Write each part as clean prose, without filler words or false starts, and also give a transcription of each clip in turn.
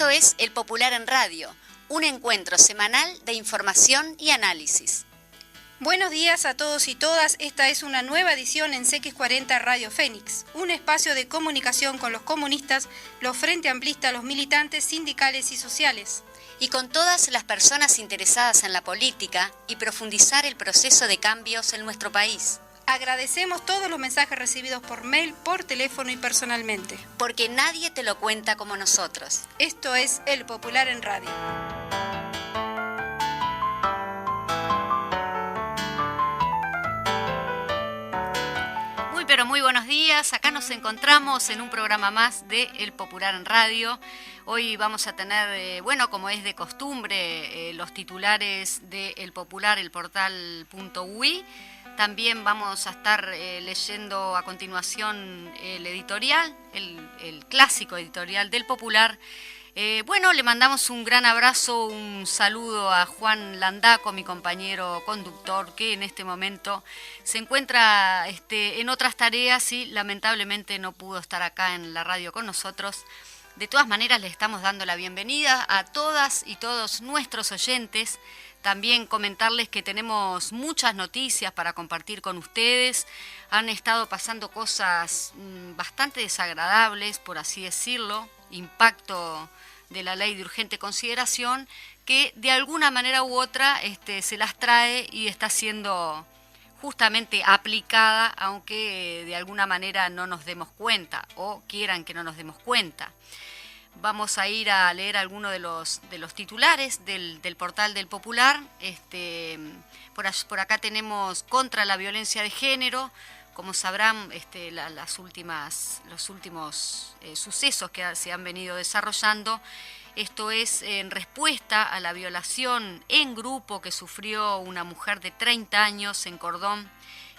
Esto es El Popular en Radio, un encuentro semanal de información y análisis. Buenos días a todos y todas, esta es una nueva edición en CX40 Radio Fénix, un espacio de comunicación con los comunistas, los frente amplistas, los militantes sindicales y sociales. Y con todas las personas interesadas en la política y profundizar el proceso de cambios en nuestro país. Agradecemos todos los mensajes recibidos por mail, por teléfono y personalmente. Porque nadie te lo cuenta como nosotros. Esto es El Popular en Radio. Pero muy buenos días, acá nos encontramos en un programa más de El Popular en Radio. Hoy vamos a tener, como es de costumbre, los titulares de El Popular, el portal.ui. También vamos a estar leyendo a continuación el editorial, el clásico editorial del Popular. Le mandamos un gran abrazo, un saludo a Juan Landaco, mi compañero conductor, que en este momento se encuentra en otras tareas y lamentablemente no pudo estar acá en la radio con nosotros. De todas maneras, les estamos dando la bienvenida a todas y todos nuestros oyentes. También comentarles que tenemos muchas noticias para compartir con ustedes. Han estado pasando cosas bastante desagradables, por así decirlo, impacto de la ley de urgente consideración, que de alguna manera u otra se las trae y está siendo justamente aplicada, aunque de alguna manera no nos demos cuenta o quieran que no nos demos cuenta. Vamos a ir a leer algunos de los titulares del portal del Popular. Por acá tenemos contra la violencia de género. Como sabrán, los últimos sucesos que se han venido desarrollando, esto es en respuesta a la violación en grupo que sufrió una mujer de 30 años en Cordón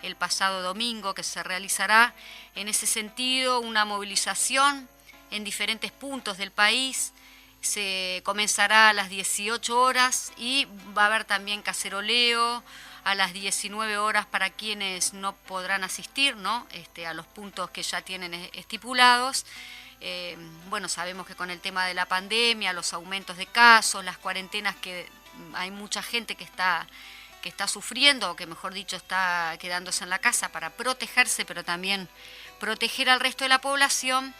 el pasado domingo, que se realizará en ese sentido una movilización en diferentes puntos del país. Se comenzará a las 18 horas y va a haber también caceroleo a las 19 horas para quienes no podrán asistir, ¿no? A los puntos que ya tienen estipulados. Sabemos que con el tema de la pandemia, los aumentos de casos, las cuarentenas, que hay mucha gente que está sufriendo, o que mejor dicho está quedándose en la casa para protegerse, pero también proteger al resto de la población.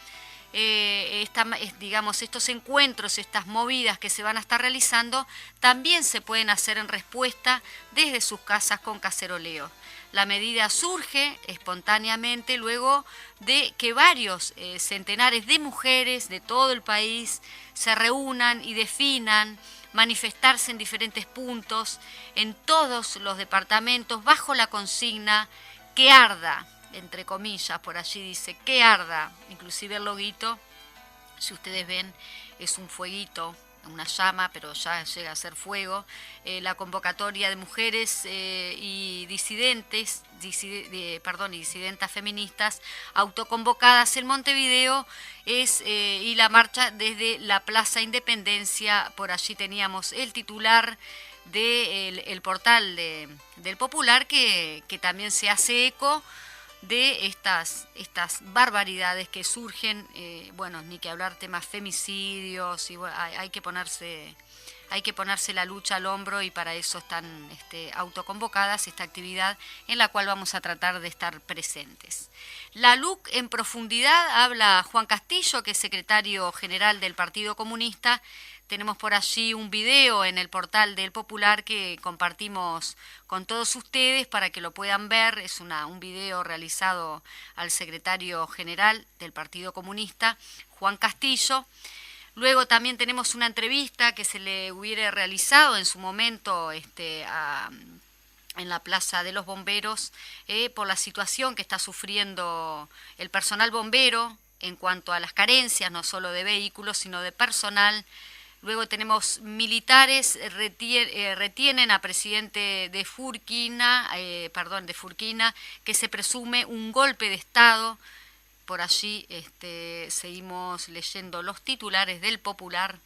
Estos encuentros, estas movidas que se van a estar realizando, también se pueden hacer en respuesta desde sus casas con caceroleo. La medida surge espontáneamente luego de que varios centenares de mujeres de todo el país se reúnan y definan manifestarse en diferentes puntos, en todos los departamentos, bajo la consigna que arda, entre comillas, por allí dice, que arda. Inclusive el loguito, si ustedes ven, es un fueguito, una llama, pero ya llega a ser fuego. La convocatoria de mujeres y disidentas feministas autoconvocadas en Montevideo y la marcha desde la Plaza Independencia. Por allí teníamos el titular del portal del Popular, que también se hace eco de estas barbaridades que surgen, ni que hablar temas femicidios, y hay que ponerse la lucha al hombro, y para eso están autoconvocadas esta actividad en la cual vamos a tratar de estar presentes. La LUC en profundidad, habla Juan Castillo, que es secretario general del Partido Comunista. Tenemos por allí un video en el portal del Popular que compartimos con todos ustedes para que lo puedan ver. Es un video realizado al secretario general del Partido Comunista, Juan Castillo. Luego también tenemos una entrevista que se le hubiera realizado en su momento en la Plaza de los Bomberos por la situación que está sufriendo el personal bombero en cuanto a las carencias, no solo de vehículos, sino de personal. Luego tenemos militares retienen a presidente de Furquina, que se presume un golpe de Estado. Por allí seguimos leyendo los titulares del Popular.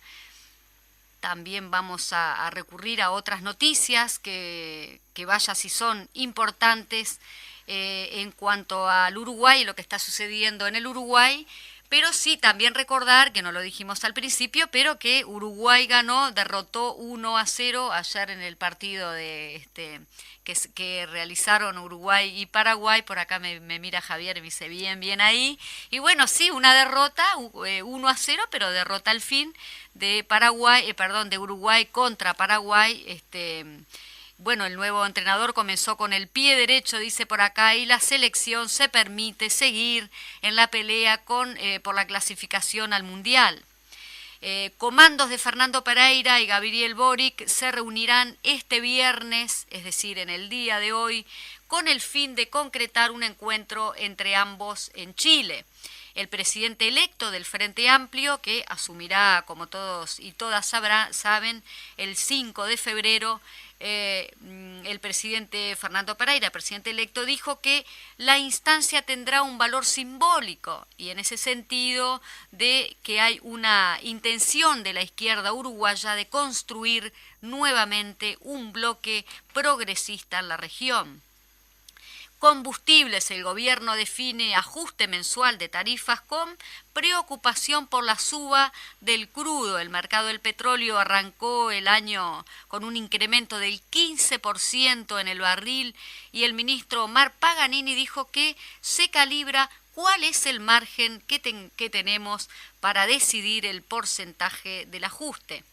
También vamos a recurrir a otras noticias que vaya si son importantes en cuanto al Uruguay, lo que está sucediendo en el Uruguay, Pero sí, también recordar, que no lo dijimos al principio, pero que Uruguay derrotó 1-0 ayer en el partido que realizaron Uruguay y Paraguay. Por acá me mira Javier y me dice bien ahí. Y bueno, sí, una derrota, 1-0, pero derrota al fin de de Uruguay contra Paraguay. Bueno, el nuevo entrenador comenzó con el pie derecho, dice por acá, y la selección se permite seguir en la pelea por la clasificación al Mundial. Comandos de Fernando Pereira y Gabriel Boric se reunirán este viernes, es decir, en el día de hoy, con el fin de concretar un encuentro entre ambos en Chile. El presidente electo del Frente Amplio, que asumirá, como todos y todas saben, el 5 de febrero, el presidente Fernando Pereira, presidente electo, dijo que la instancia tendrá un valor simbólico y en ese sentido de que hay una intención de la izquierda uruguaya de construir nuevamente un bloque progresista en la región. Combustibles, el gobierno define ajuste mensual de tarifas con preocupación por la suba del crudo. El mercado del petróleo arrancó el año con un incremento del 15% en el barril y el ministro Omar Paganini dijo que se calibra cuál es el margen que tenemos para decidir el porcentaje del ajuste.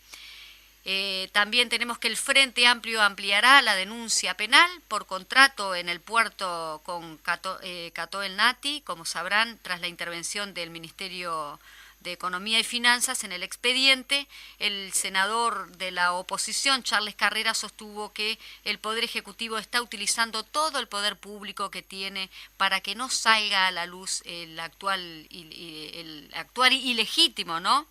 También tenemos que el Frente Amplio ampliará la denuncia penal por contrato en el puerto con Cató el Nati, como sabrán, tras la intervención del Ministerio de Economía y Finanzas en el expediente. El senador de la oposición, Charles Carrera, sostuvo que el Poder Ejecutivo está utilizando todo el poder público que tiene para que no salga a la luz el actual ilegítimo, ¿no?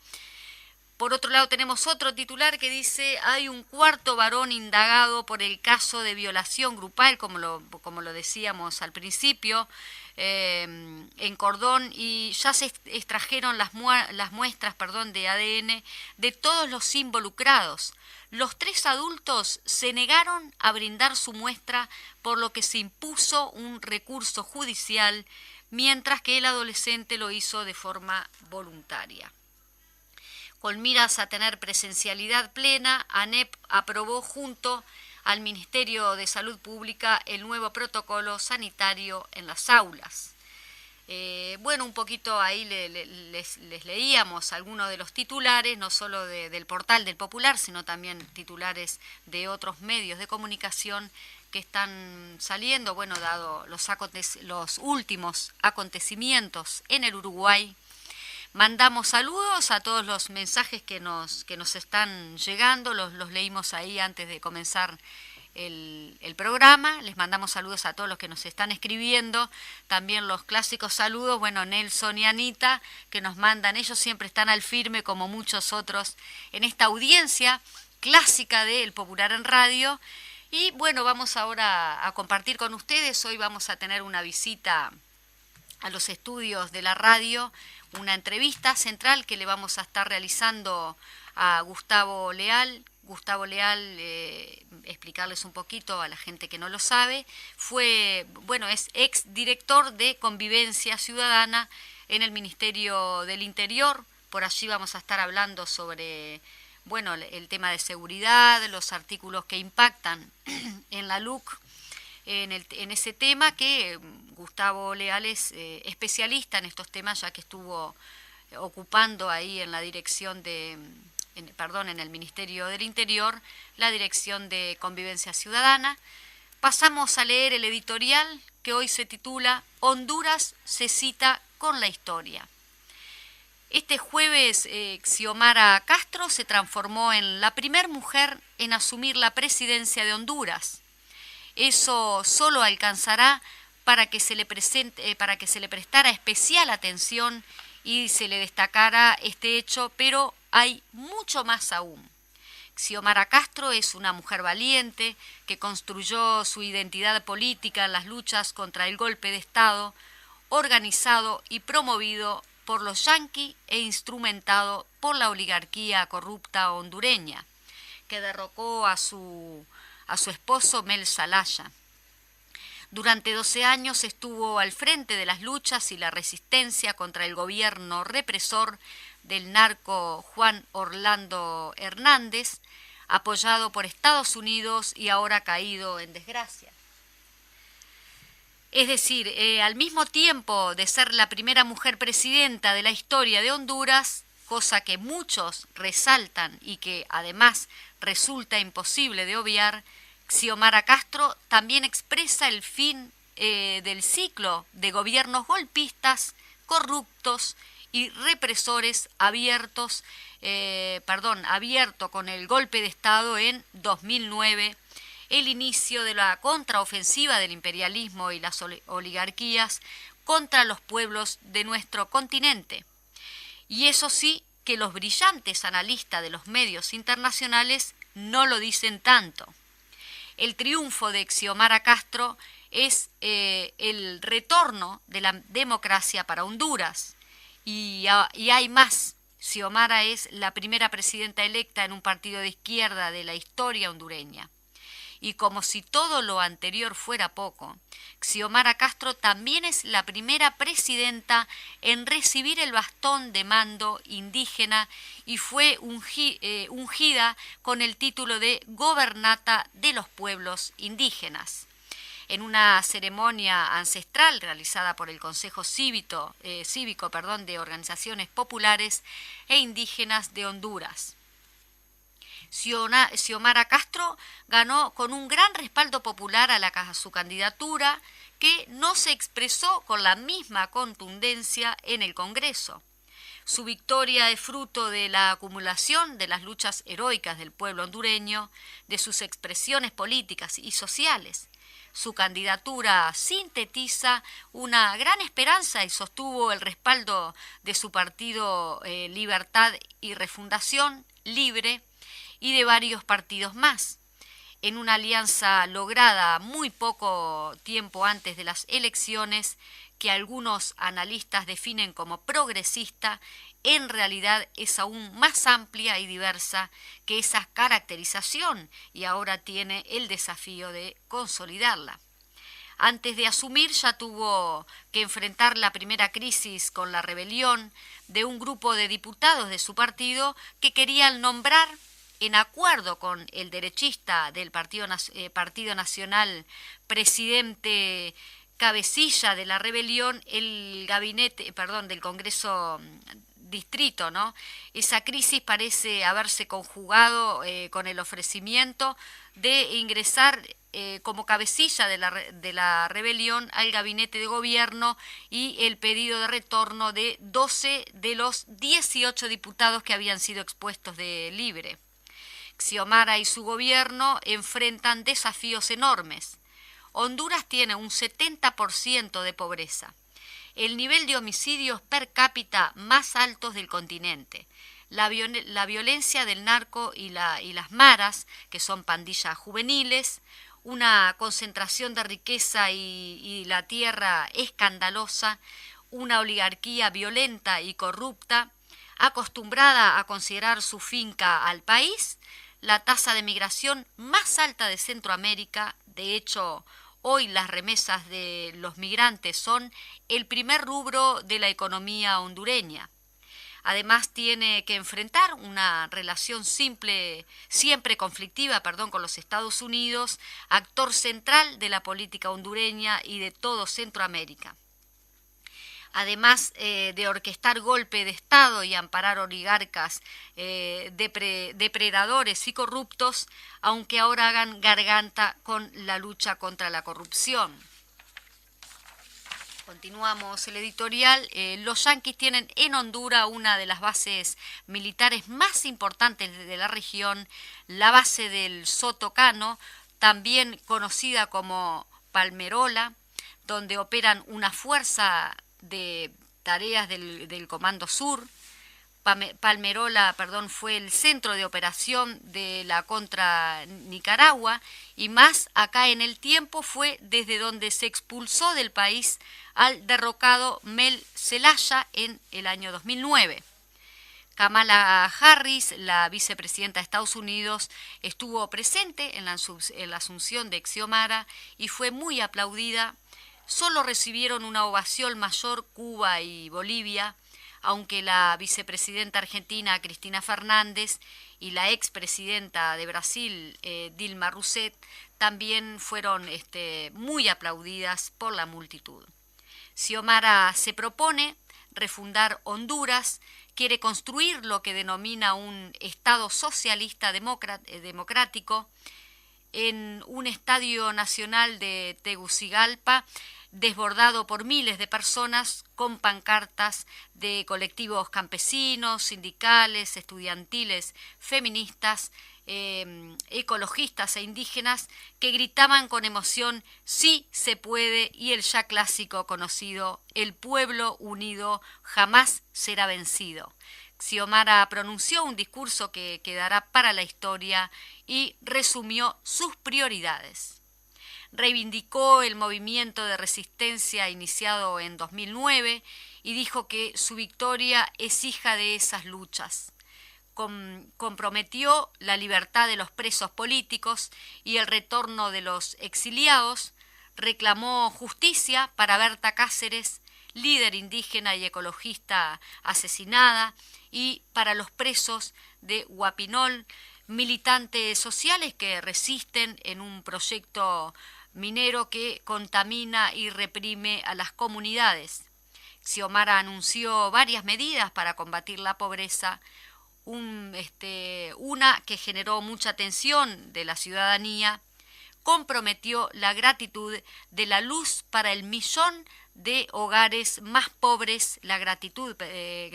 Por otro lado tenemos otro titular que dice: hay un cuarto varón indagado por el caso de violación grupal, como lo decíamos al principio, en Cordón, y ya se extrajeron las muestras de ADN de todos los involucrados. Los 3 adultos se negaron a brindar su muestra, por lo que se impuso un recurso judicial, mientras que el adolescente lo hizo de forma voluntaria. Con miras a tener presencialidad plena, ANEP aprobó junto al Ministerio de Salud Pública el nuevo protocolo sanitario en las aulas. Un poquito ahí les leíamos algunos de los titulares, no solo del portal del Popular, sino también titulares de otros medios de comunicación que están saliendo, dado los últimos acontecimientos en el Uruguay. Mandamos saludos a todos los mensajes que nos están llegando, los leímos ahí antes de comenzar el programa. Les mandamos saludos a todos los que nos están escribiendo, también los clásicos saludos, Nelson y Anita, que nos mandan, ellos siempre están al firme como muchos otros en esta audiencia clásica de El Popular en Radio. Y vamos ahora a compartir con ustedes. Hoy vamos a tener una visita a los estudios de la radio, una entrevista central que le vamos a estar realizando a Gustavo Leal. Gustavo Leal, explicarles un poquito a la gente que no lo sabe, es exdirector de Convivencia Ciudadana en el Ministerio del Interior. Por allí vamos a estar hablando sobre el tema de seguridad, los artículos que impactan en la LUC, en ese tema, que Gustavo Leal es especialista en estos temas, ya que estuvo ocupando ahí en la dirección en el Ministerio del Interior, la dirección de Convivencia Ciudadana. Pasamos a leer el editorial que hoy se titula Honduras se cita con la historia. Este jueves, Xiomara Castro se transformó en la primer mujer en asumir la presidencia de Honduras. Eso solo alcanzará para que se le prestara especial atención y se le destacara este hecho, pero hay mucho más aún. Xiomara Castro es una mujer valiente que construyó su identidad política en las luchas contra el golpe de Estado, organizado y promovido por los yanquis e instrumentado por la oligarquía corrupta hondureña, que derrocó a su esposo Mel Zelaya. Durante 12 años estuvo al frente de las luchas y la resistencia contra el gobierno represor del narco Juan Orlando Hernández, apoyado por Estados Unidos y ahora caído en desgracia. Es decir, al mismo tiempo de ser la primera mujer presidenta de la historia de Honduras, cosa que muchos resaltan y que además resulta imposible de obviar, Xiomara Castro también expresa el fin del ciclo de gobiernos golpistas, corruptos y represores abierto con el golpe de Estado en 2009, el inicio de la contraofensiva del imperialismo y las oligarquías contra los pueblos de nuestro continente. Y eso sí, que los brillantes analistas de los medios internacionales no lo dicen tanto. El triunfo de Xiomara Castro es el retorno de la democracia para Honduras. Y hay más. Xiomara es la primera presidenta electa en un partido de izquierda de la historia hondureña. Y como si todo lo anterior fuera poco, Xiomara Castro también es la primera presidenta en recibir el bastón de mando indígena y fue ungida con el título de gobernata de los pueblos indígenas. En una ceremonia ancestral realizada por el Consejo Cívico de Organizaciones Populares e Indígenas de Honduras. Xiomara Castro ganó con un gran respaldo popular a su candidatura, que no se expresó con la misma contundencia en el Congreso. Su victoria es fruto de la acumulación de las luchas heroicas del pueblo hondureño, de sus expresiones políticas y sociales. Su candidatura sintetiza una gran esperanza y sostuvo el respaldo de su partido Libertad y Refundación Libre, y de varios partidos más, en una alianza lograda muy poco tiempo antes de las elecciones, que algunos analistas definen como progresista, en realidad es aún más amplia y diversa que esa caracterización y ahora tiene el desafío de consolidarla. Antes de asumir ya tuvo que enfrentar la primera crisis con la rebelión de un grupo de diputados de su partido que querían nombrar, en acuerdo con el derechista del Partido Nacional, presidente cabecilla de la rebelión, el gabinete, del Congreso Distrito, ¿no? Esa crisis parece haberse conjugado con el ofrecimiento de ingresar como cabecilla de la rebelión al gabinete de gobierno y el pedido de retorno de 12 de los 18 diputados que habían sido expuestos de Libre. Xiomara y su gobierno enfrentan desafíos enormes. Honduras tiene un 70% de pobreza, el nivel de homicidios per cápita más altos del continente, la violencia del narco y las maras, que son pandillas juveniles, una concentración de riqueza y la tierra escandalosa, una oligarquía violenta y corrupta, acostumbrada a considerar su finca al país, la tasa de migración más alta de Centroamérica. De hecho, hoy las remesas de los migrantes son el primer rubro de la economía hondureña. Además tiene que enfrentar una relación siempre conflictiva, con los Estados Unidos, actor central de la política hondureña y de todo Centroamérica. Además de orquestar golpe de Estado y amparar oligarcas depredadores y corruptos, aunque ahora hagan garganta con la lucha contra la corrupción. Continuamos el editorial. Los yanquis tienen en Honduras una de las bases militares más importantes de la región, la base del Sotocano, también conocida como Palmerola, donde operan una fuerza de tareas del Comando Sur. Palmerola, fue el centro de operación de la contra Nicaragua y más acá en el tiempo fue desde donde se expulsó del país al derrocado Mel Zelaya en el año 2009. Kamala Harris, la vicepresidenta de Estados Unidos, estuvo presente en la asunción de Xiomara y fue muy aplaudida. Solo recibieron una ovación mayor Cuba y Bolivia, aunque la vicepresidenta argentina Cristina Fernández y la expresidenta de Brasil Dilma Rousseff también fueron muy aplaudidas por la multitud. Xiomara se propone refundar Honduras, quiere construir lo que denomina un Estado socialista democrático en un estadio nacional de Tegucigalpa, desbordado por miles de personas con pancartas de colectivos campesinos, sindicales, estudiantiles, feministas, ecologistas e indígenas que gritaban con emoción "sí se puede" y el ya clásico conocido "el pueblo unido jamás será vencido". Xiomara pronunció un discurso que quedará para la historia y resumió sus prioridades. Reivindicó el movimiento de resistencia iniciado en 2009 y dijo que su victoria es hija de esas luchas. Comprometió la libertad de los presos políticos y el retorno de los exiliados, reclamó justicia para Berta Cáceres, líder indígena y ecologista asesinada, y para los presos de Huapinol, militantes sociales que resisten en un proyecto minero que contamina y reprime a las comunidades. Xiomara anunció varias medidas para combatir la pobreza, una que generó mucha tensión de la ciudadanía. Comprometió la gratitud de la luz para el millón de hogares más pobres, la gratitud de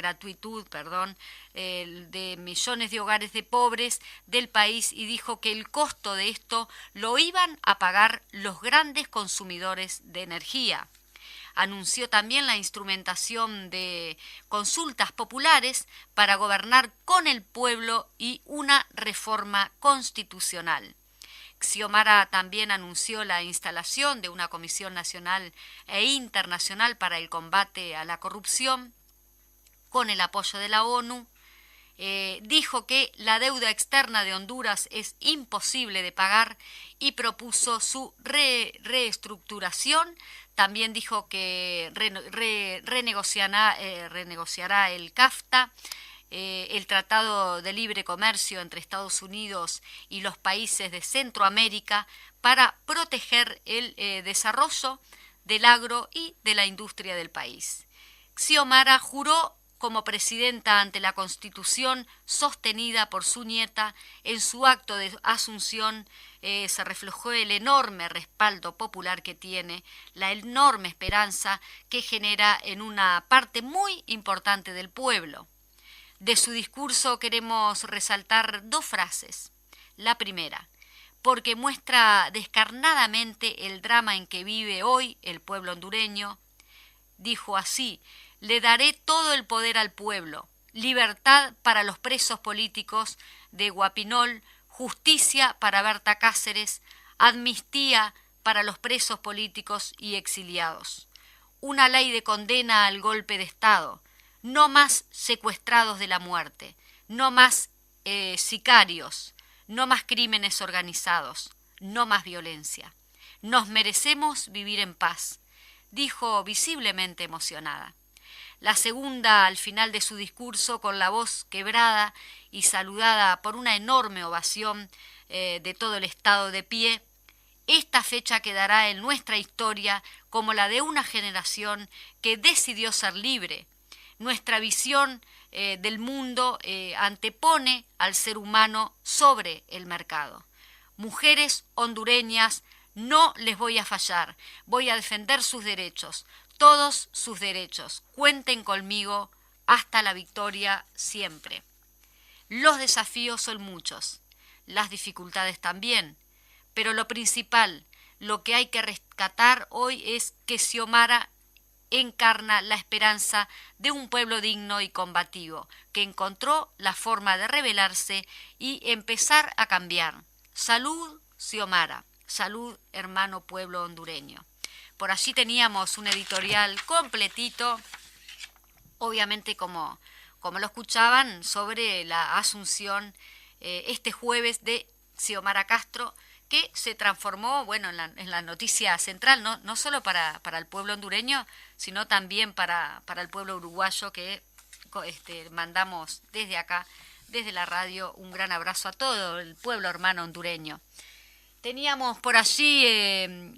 millones de hogares de pobres del país, y dijo que el costo de esto lo iban a pagar los grandes consumidores de energía. Anunció también la instrumentación de consultas populares para gobernar con el pueblo y una reforma constitucional. Xiomara también anunció la instalación de una Comisión Nacional e Internacional para el Combate a la Corrupción, con el apoyo de la ONU. Dijo que la deuda externa de Honduras es imposible de pagar y propuso su reestructuración. También dijo que renegociará el CAFTA, el Tratado de Libre Comercio entre Estados Unidos y los países de Centroamérica, para proteger el desarrollo del agro y de la industria del país. Xiomara juró como presidenta ante la Constitución sostenida por su nieta. En su acto de asunción se reflejó el enorme respaldo popular que tiene, la enorme esperanza que genera en una parte muy importante del pueblo. De su discurso queremos resaltar dos frases. La primera, porque muestra descarnadamente el drama en que vive hoy el pueblo hondureño. Dijo así: le daré todo el poder al pueblo, libertad para los presos políticos de Huapinol, justicia para Berta Cáceres, amnistía para los presos políticos y exiliados. Una ley de condena al golpe de Estado, no más secuestrados de la muerte, no más sicarios, no más crímenes organizados, no más violencia. Nos merecemos vivir en paz, dijo visiblemente emocionada. La segunda, al final de su discurso, con la voz quebrada y saludada por una enorme ovación de todo el Estado de pie: esta fecha quedará en nuestra historia como la de una generación que decidió ser libre. Nuestra visión del mundo antepone al ser humano sobre el mercado. Mujeres hondureñas, no les voy a fallar, voy a defender sus derechos, todos sus derechos. Cuenten conmigo hasta la victoria siempre. Los desafíos son muchos, las dificultades también, pero lo principal, lo que hay que rescatar hoy es que Xiomara encarna la esperanza de un pueblo digno y combativo, que encontró la forma de rebelarse y empezar a cambiar. Salud, Xiomara. Salud, hermano pueblo hondureño. Por allí teníamos un editorial completito, obviamente como como lo escuchaban, sobre la asunción este jueves de Xiomara Castro, que se transformó, bueno, en la noticia central, no solo para el pueblo hondureño, sino también para el pueblo uruguayo, que mandamos desde acá, desde la radio, un gran abrazo a todo el pueblo hermano hondureño. Teníamos por allí,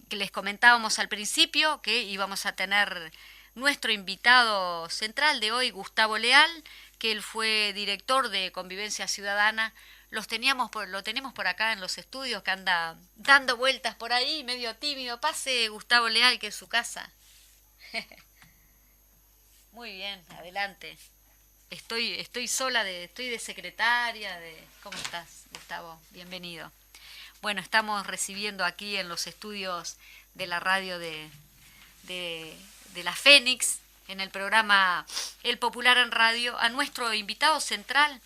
que les comentábamos al principio, que íbamos a tener nuestro invitado central de hoy, Gustavo Leal, que él fue director de Convivencia Ciudadana. Lo tenemos por acá en los estudios, que anda dando vueltas por ahí, medio tímido. Pase, Gustavo Leal, que es su casa. Muy bien, adelante. Estoy sola, estoy de secretaria. ¿Cómo estás, Gustavo? Bienvenido. Bueno, estamos recibiendo aquí en los estudios de la radio de la Fénix, en el programa El Popular en Radio, a nuestro invitado central.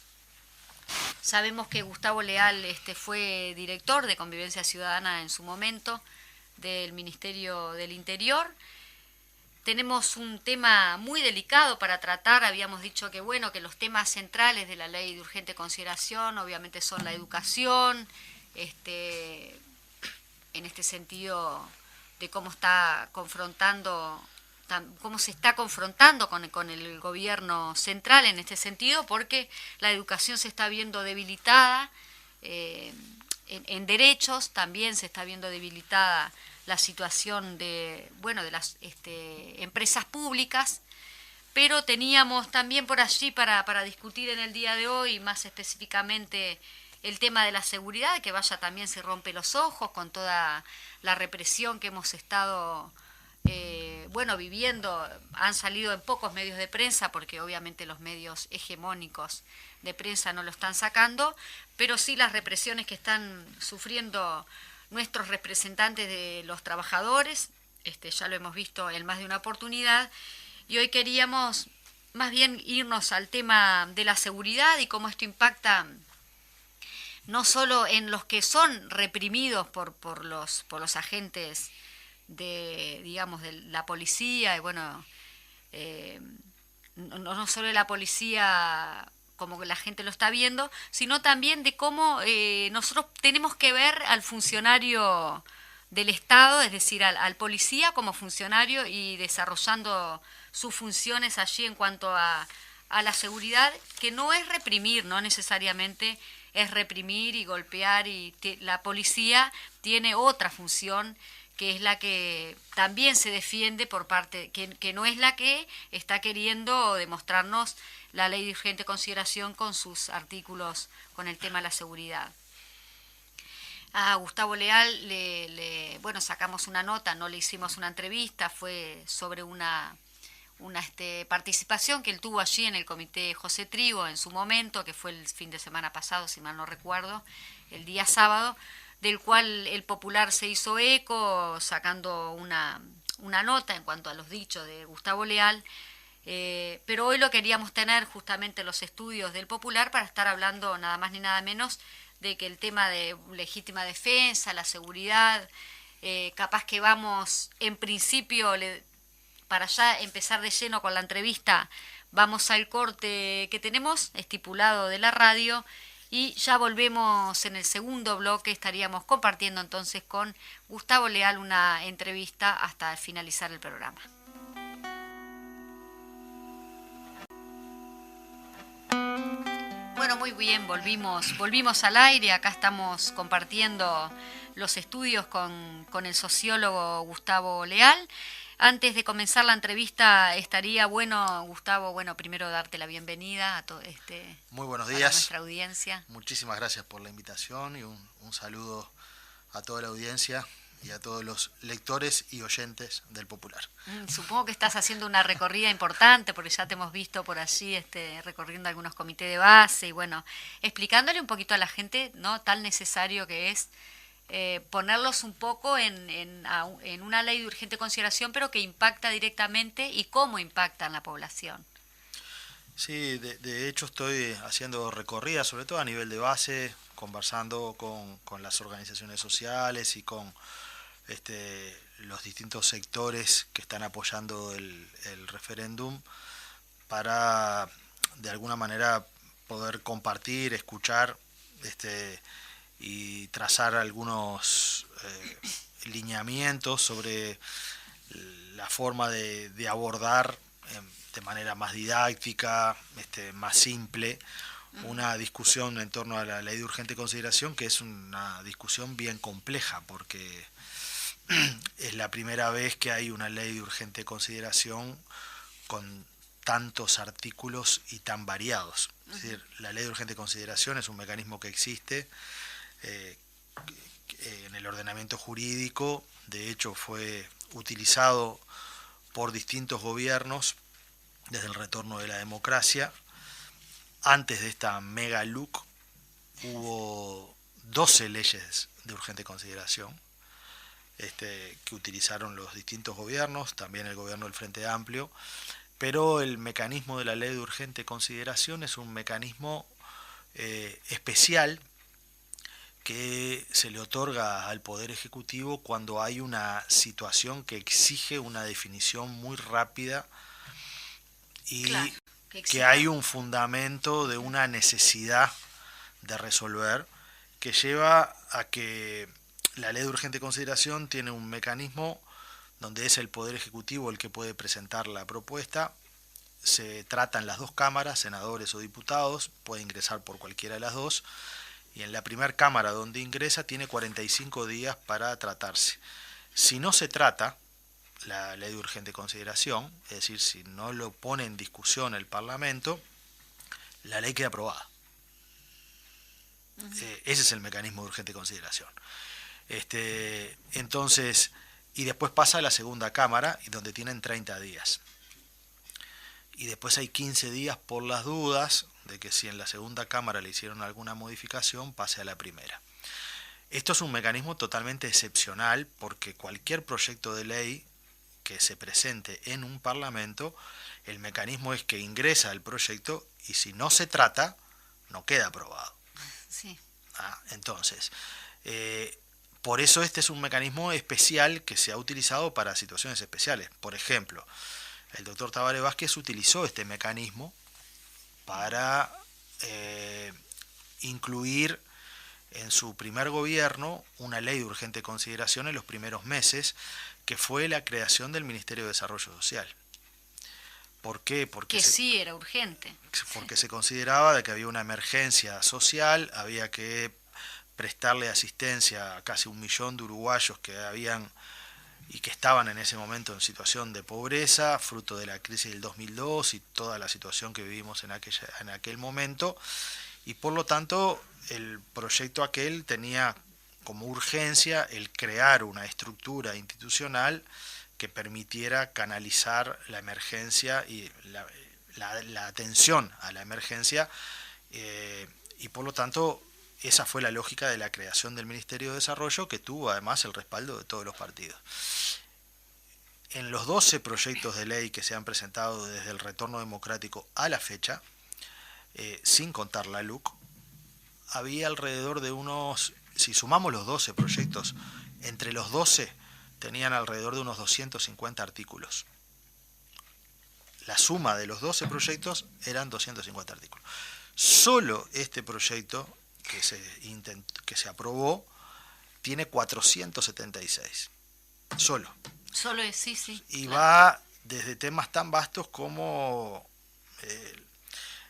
Sabemos que Gustavo Leal fue director de Convivencia Ciudadana en su momento del Ministerio del Interior. Tenemos un tema muy delicado para tratar. Habíamos dicho que que los temas centrales de la ley de urgente consideración obviamente son la educación, en este sentido de cómo se está confrontando con el gobierno central en este sentido, porque la educación se está viendo debilitada, en derechos también se está viendo debilitada la situación de las empresas públicas, pero teníamos también por allí para discutir en el día de hoy, más específicamente, el tema de la seguridad, que también se rompe los ojos con toda la represión que hemos estado viviendo. Han salido en pocos medios de prensa, porque obviamente los medios hegemónicos de prensa no lo están sacando, pero sí las represiones que están sufriendo nuestros representantes de los trabajadores. Ya lo hemos visto en más de una oportunidad, y hoy queríamos más bien irnos al tema de la seguridad y cómo esto impacta no solo en los que son reprimidos por los agentes de la policía, y no solo de la policía como que la gente lo está viendo, sino también de cómo nosotros tenemos que ver al funcionario del Estado, es decir, al policía como funcionario y desarrollando sus funciones allí en cuanto a la seguridad, que no es reprimir, no necesariamente es reprimir y golpear, y la policía tiene otra función, que es la que también se defiende por parte, que no es la que está queriendo demostrarnos la ley de urgente consideración con sus artículos con el tema de la seguridad. A Gustavo Leal sacamos una nota, no le hicimos una entrevista, fue sobre una participación que él tuvo allí en el comité José Trigo en su momento, que fue el fin de semana pasado, si mal no recuerdo, el día sábado, del cual el Popular se hizo eco, sacando una nota en cuanto a los dichos de Gustavo Leal, pero hoy lo queríamos tener justamente en los estudios del Popular para estar hablando nada más ni nada menos de que el tema de legítima defensa, la seguridad, capaz que vamos en principio, para ya empezar de lleno con la entrevista, vamos al corte que tenemos estipulado de la radio, y ya volvemos en el segundo bloque. Estaríamos compartiendo entonces con Gustavo Leal una entrevista hasta finalizar el programa. Bueno, muy bien, volvimos al aire. Acá estamos compartiendo los estudios con el sociólogo Gustavo Leal. Antes de comenzar la entrevista, estaría bueno, Gustavo, primero darte la bienvenida a todo Muy buenos días. A nuestra audiencia. Muchísimas gracias por la invitación y un saludo a toda la audiencia y a todos los lectores y oyentes del Popular. Supongo que estás haciendo una recorrida importante, porque ya te hemos visto por allí recorriendo algunos comités de base y explicándole un poquito a la gente, ¿no?, tan necesario que es ponerlos un poco en una ley de urgente consideración, pero que impacta directamente, y cómo impacta en la población. Sí, de hecho estoy haciendo recorridas, sobre todo a nivel de base, conversando con las organizaciones sociales y con los distintos sectores que están apoyando el referéndum, para de alguna manera poder compartir, escuchar y trazar algunos lineamientos sobre la forma de abordar de manera más didáctica, más simple, una discusión en torno a la ley de urgente consideración, que es una discusión bien compleja, porque es la primera vez que hay una ley de urgente consideración con tantos artículos y tan variados. Es decir, la ley de urgente consideración es un mecanismo que existe en el ordenamiento jurídico, de hecho fue utilizado por distintos gobiernos desde el retorno de la democracia. Antes de esta mega LUC hubo 12 leyes de urgente consideración que utilizaron los distintos gobiernos, también el gobierno del Frente Amplio, pero el mecanismo de la ley de urgente consideración es un mecanismo especial que se le otorga al Poder Ejecutivo cuando hay una situación que exige una definición muy rápida y claro, que hay un fundamento de una necesidad de resolver, que lleva a que la ley de urgente consideración tiene un mecanismo donde es el Poder Ejecutivo el que puede presentar la propuesta. Se trata en las dos cámaras, senadores o diputados, puede ingresar por cualquiera de las dos, y en la primera cámara donde ingresa tiene 45 días para tratarse. Si no se trata la ley de urgente consideración, es decir, si no lo pone en discusión el Parlamento, la ley queda aprobada. Ese es el mecanismo de urgente consideración. Entonces, y después pasa a la segunda cámara, donde tienen 30 días. Y después hay 15 días por las dudas de que si en la segunda cámara le hicieron alguna modificación, pase a la primera. Esto es un mecanismo totalmente excepcional, porque cualquier proyecto de ley que se presente en un parlamento, el mecanismo es que ingresa el proyecto y si no se trata, no queda aprobado. Sí. Entonces, por eso este es un mecanismo especial que se ha utilizado para situaciones especiales. Por ejemplo, el doctor Tabaré Vázquez utilizó este mecanismo para incluir en su primer gobierno una ley de urgente consideración en los primeros meses, que fue la creación del Ministerio de Desarrollo Social. ¿Por qué? Porque sí era urgente. Porque se consideraba de que había una emergencia social, había que prestarle asistencia a casi 1 millón de uruguayos que habían y que estaban en ese momento en situación de pobreza, fruto de la crisis del 2002 y toda la situación que vivimos en aquel momento, y por lo tanto el proyecto aquel tenía como urgencia el crear una estructura institucional que permitiera canalizar la emergencia y la atención a la emergencia, y por lo tanto esa fue la lógica de la creación del Ministerio de Desarrollo, que tuvo además el respaldo de todos los partidos. En los 12 proyectos de ley que se han presentado desde el retorno democrático a la fecha, sin contar la LUC, había alrededor de unos, si sumamos los 12 proyectos, entre los 12 tenían alrededor de unos 250 artículos. La suma de los 12 proyectos eran 250 artículos. Solo este proyecto que se aprobó tiene 476. Solo es, sí. Y claro, va desde temas tan vastos como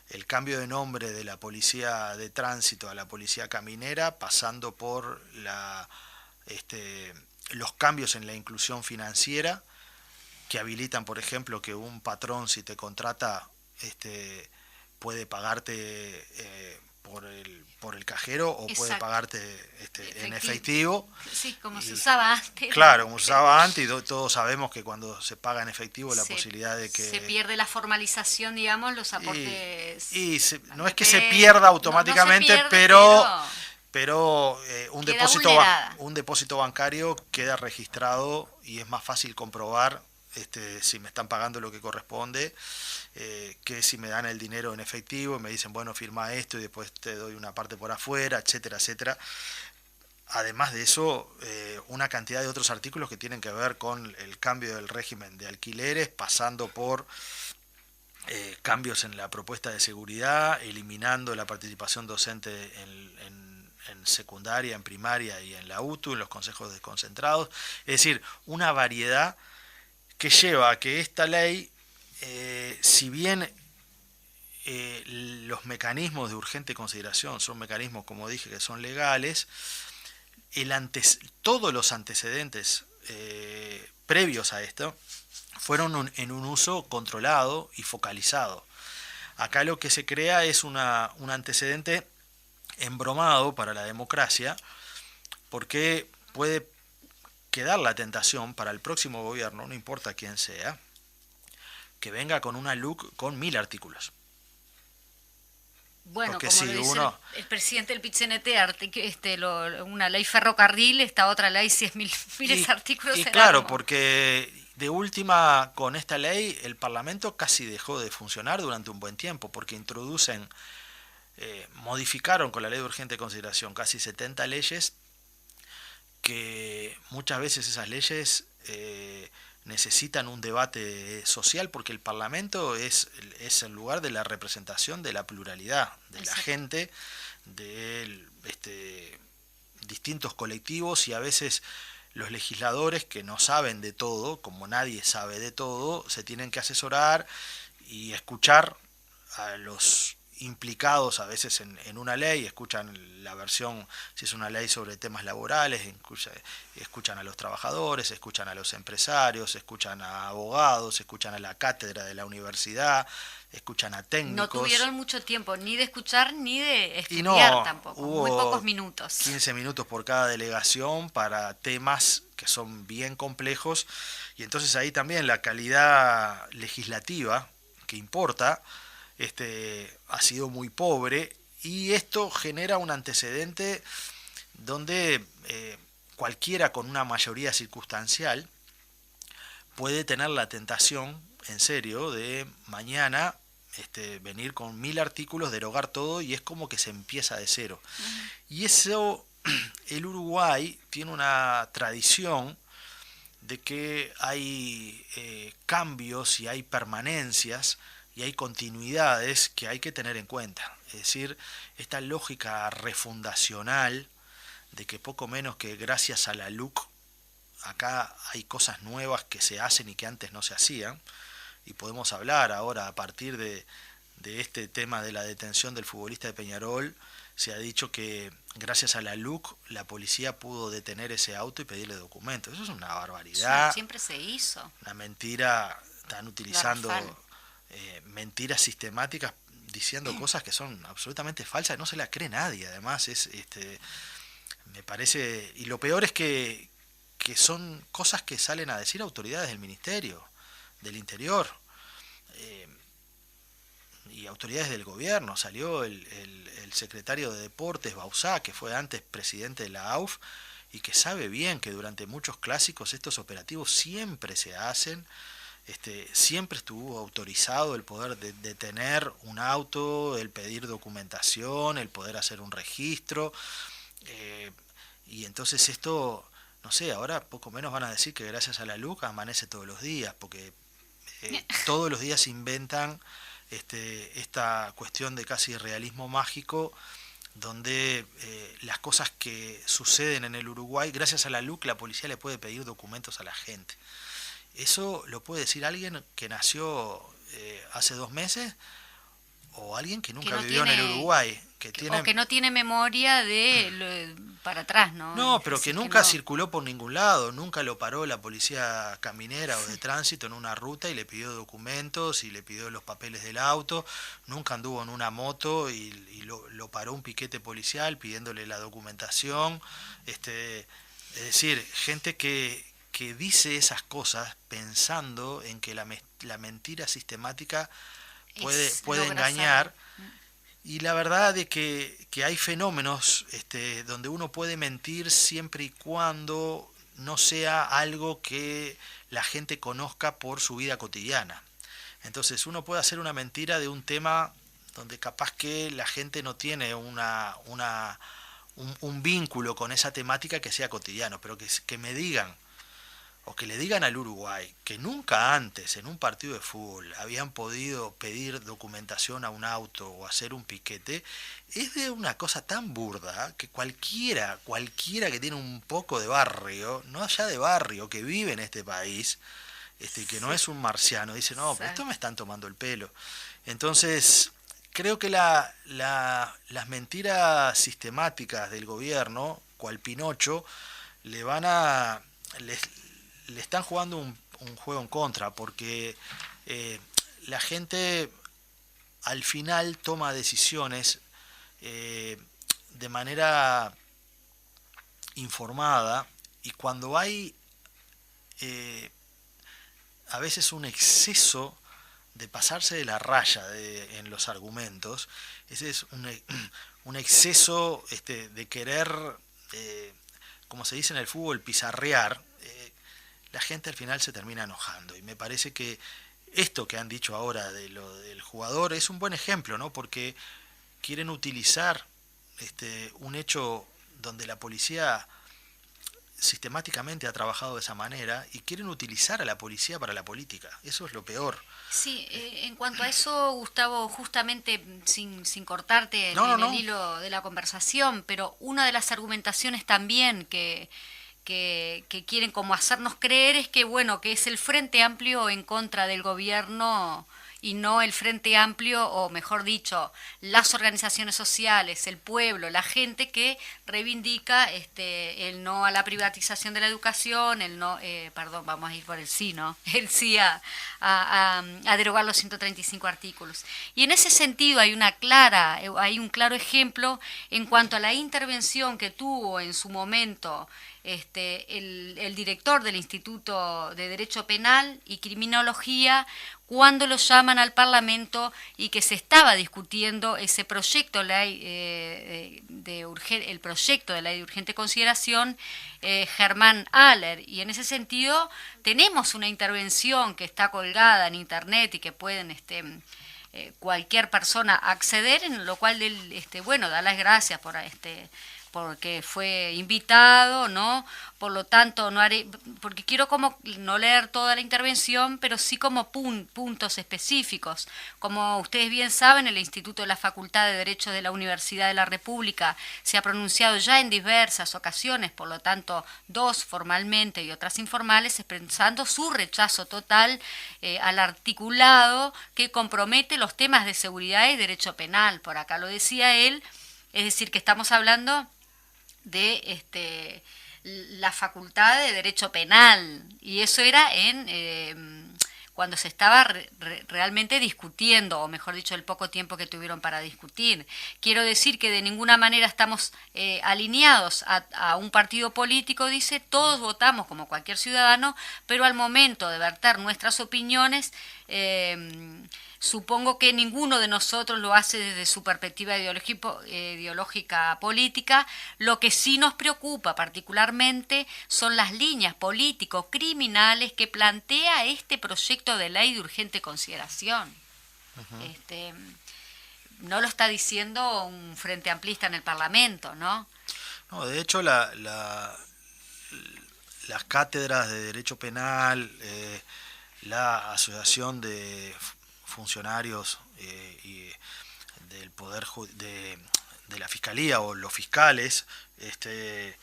el cambio de nombre de la policía de tránsito a la policía caminera, pasando por los cambios en la inclusión financiera, que habilitan, por ejemplo, que un patrón, si te contrata, puede pagarte por el cajero o exacto, puede pagarte en efectivo. Sí, como se usaba antes. Claro, como se usaba antes, y todos sabemos que cuando se paga en efectivo la posibilidad de que... Se pierde la formalización, digamos, los aportes... No es que se pierda automáticamente, no se pierde, pero un depósito bancario queda registrado y es más fácil comprobar si me están pagando lo que corresponde, que si me dan el dinero en efectivo y me dicen, bueno, firma esto y después te doy una parte por afuera, etcétera, etcétera. Además de eso, una cantidad de otros artículos que tienen que ver con el cambio del régimen de alquileres, pasando por cambios en la propuesta de seguridad, eliminando la participación docente en secundaria, en primaria y en la UTU, en los consejos desconcentrados. Es decir, una variedad que lleva a que esta ley, si bien los mecanismos de urgente consideración son mecanismos, como dije, que son legales, todos los antecedentes previos a esto fueron en un uso controlado y focalizado. Acá lo que se crea es un antecedente embromado para la democracia, porque puede quedar la tentación para el próximo gobierno, no importa quién sea, que venga con una LUC con 1000 artículos. Bueno, porque como si lo dice uno, el presidente del PIT-CNT, una ley ferrocarril, esta otra ley, 10.000 artículos. Y será claro, como... porque de última, con esta ley, el Parlamento casi dejó de funcionar durante un buen tiempo, porque modificaron con la ley de urgente consideración casi 70 leyes, que muchas veces esas leyes necesitan un debate social, porque el Parlamento es el lugar de la representación de la pluralidad, de la gente, de distintos colectivos, y a veces los legisladores, que no saben de todo, como nadie sabe de todo, se tienen que asesorar y escuchar a los implicados a veces en una ley, escuchan la versión, si es una ley sobre temas laborales, escuchan a los trabajadores, escuchan a los empresarios, escuchan a abogados, escuchan a la cátedra de la universidad, escuchan a técnicos. No tuvieron mucho tiempo ni de escuchar ni de estudiar tampoco, muy pocos minutos. 15 minutos por cada delegación para temas que son bien complejos, y entonces ahí también la calidad legislativa que importa ha sido muy pobre, y esto genera un antecedente donde cualquiera con una mayoría circunstancial puede tener la tentación, en serio, de mañana venir con 1000 artículos, derogar todo, y es como que se empieza de cero. Y eso, el Uruguay tiene una tradición de que hay cambios y hay permanencias y hay continuidades que hay que tener en cuenta. Es decir, esta lógica refundacional de que poco menos que gracias a la LUC acá hay cosas nuevas que se hacen y que antes no se hacían, y podemos hablar ahora a partir de este tema de la detención del futbolista de Peñarol. Se ha dicho que gracias a la LUC la policía pudo detener ese auto y pedirle documentos. Eso es una barbaridad. Sí, siempre se hizo. Una mentira. Están utilizando mentiras sistemáticas, diciendo cosas que son absolutamente falsas y no se las cree nadie. Además me parece, y lo peor es que son cosas que salen a decir autoridades del Ministerio del Interior y autoridades del gobierno. Salió el secretario de Deportes, Bauzá, que fue antes presidente de la AUF, y que sabe bien que durante muchos clásicos estos operativos siempre se hacen. Siempre estuvo autorizado el poder de detener un auto, el pedir documentación, el poder hacer un registro, y entonces esto, no sé, ahora poco menos van a decir que gracias a la LUC amanece todos los días, porque todos los días inventan esta cuestión de casi realismo mágico, donde las cosas que suceden en el Uruguay, gracias a la LUC la policía le puede pedir documentos a la gente. Eso lo puede decir alguien que nació hace 2 meses, o alguien que nunca vivió en el Uruguay. O que no tiene memoria para atrás, ¿no? No, pero que nunca circuló por ningún lado, nunca lo paró la policía caminera o de tránsito en una ruta y le pidió documentos y le pidió los papeles del auto, nunca anduvo en una moto y lo paró un piquete policial pidiéndole la documentación. Es decir, gente que dice esas cosas pensando en que la mentira sistemática puede engañar. Y la verdad de que hay fenómenos donde uno puede mentir siempre y cuando no sea algo que la gente conozca por su vida cotidiana. Entonces uno puede hacer una mentira de un tema donde capaz que la gente no tiene un vínculo con esa temática que sea cotidiano, pero que me digan, o que le digan al Uruguay que nunca antes en un partido de fútbol habían podido pedir documentación a un auto o hacer un piquete, es de una cosa tan burda que cualquiera que tiene un poco de barrio, no allá de barrio, que vive en este país, que no es un marciano, dice, no, pero esto me están tomando el pelo. Entonces, creo que las mentiras sistemáticas del gobierno, cual Pinocho, le están jugando un juego en contra, porque la gente al final toma decisiones de manera informada, y cuando hay a veces un exceso de pasarse de la raya en los argumentos, ese es un exceso de querer, como se dice en el fútbol, pizarrear, la gente al final se termina enojando. Y me parece que esto que han dicho ahora de lo del jugador es un buen ejemplo, ¿no? Porque quieren utilizar un hecho donde la policía sistemáticamente ha trabajado de esa manera, y quieren utilizar a la policía para la política. Eso es lo peor. Sí, en cuanto a eso, Gustavo, justamente sin cortarte en el hilo de la conversación, pero una de las argumentaciones también que quieren como hacernos creer es que, bueno, que es el Frente Amplio en contra del gobierno y no el Frente Amplio, o mejor dicho, las organizaciones sociales, el pueblo, la gente que reivindica el no a la privatización de la educación, el no, perdón, vamos a ir por el sí, ¿no? El sí a derogar los 135 artículos. Y en ese sentido hay un claro ejemplo en cuanto a la intervención que tuvo en su momento el director del Instituto de Derecho Penal y Criminología, cuando lo llaman al Parlamento y que se estaba discutiendo ese proyecto de ley el proyecto de ley de urgente consideración, Germán Aller. Y en ese sentido tenemos una intervención que está colgada en internet y que pueden cualquier persona acceder, en lo cual él da las gracias porque fue invitado, ¿no? Por lo tanto, no haré, porque quiero como no leer toda la intervención, pero sí como puntos específicos. Como ustedes bien saben, el Instituto de la Facultad de Derecho de la Universidad de la República se ha pronunciado ya en diversas ocasiones, por lo tanto, 2 formalmente y otras informales, expresando su rechazo total al articulado que compromete los temas de seguridad y derecho penal. Por acá lo decía él, es decir, que estamos hablando de la Facultad de Derecho Penal, y eso era cuando se estaba realmente discutiendo, o mejor dicho, el poco tiempo que tuvieron para discutir. Quiero decir que de ninguna manera estamos alineados a un partido político, dice, todos votamos como cualquier ciudadano, pero al momento de verter nuestras opiniones, supongo que ninguno de nosotros lo hace desde su perspectiva ideológica política. Lo que sí nos preocupa particularmente son las líneas político-criminales que plantea este proyecto de ley de urgente consideración. Uh-huh. No lo está diciendo un frente amplista en el Parlamento, ¿no? No, de hecho las cátedras de Derecho Penal, la Asociación de Funcionarios y del Poder de la Fiscalía, o los fiscales, en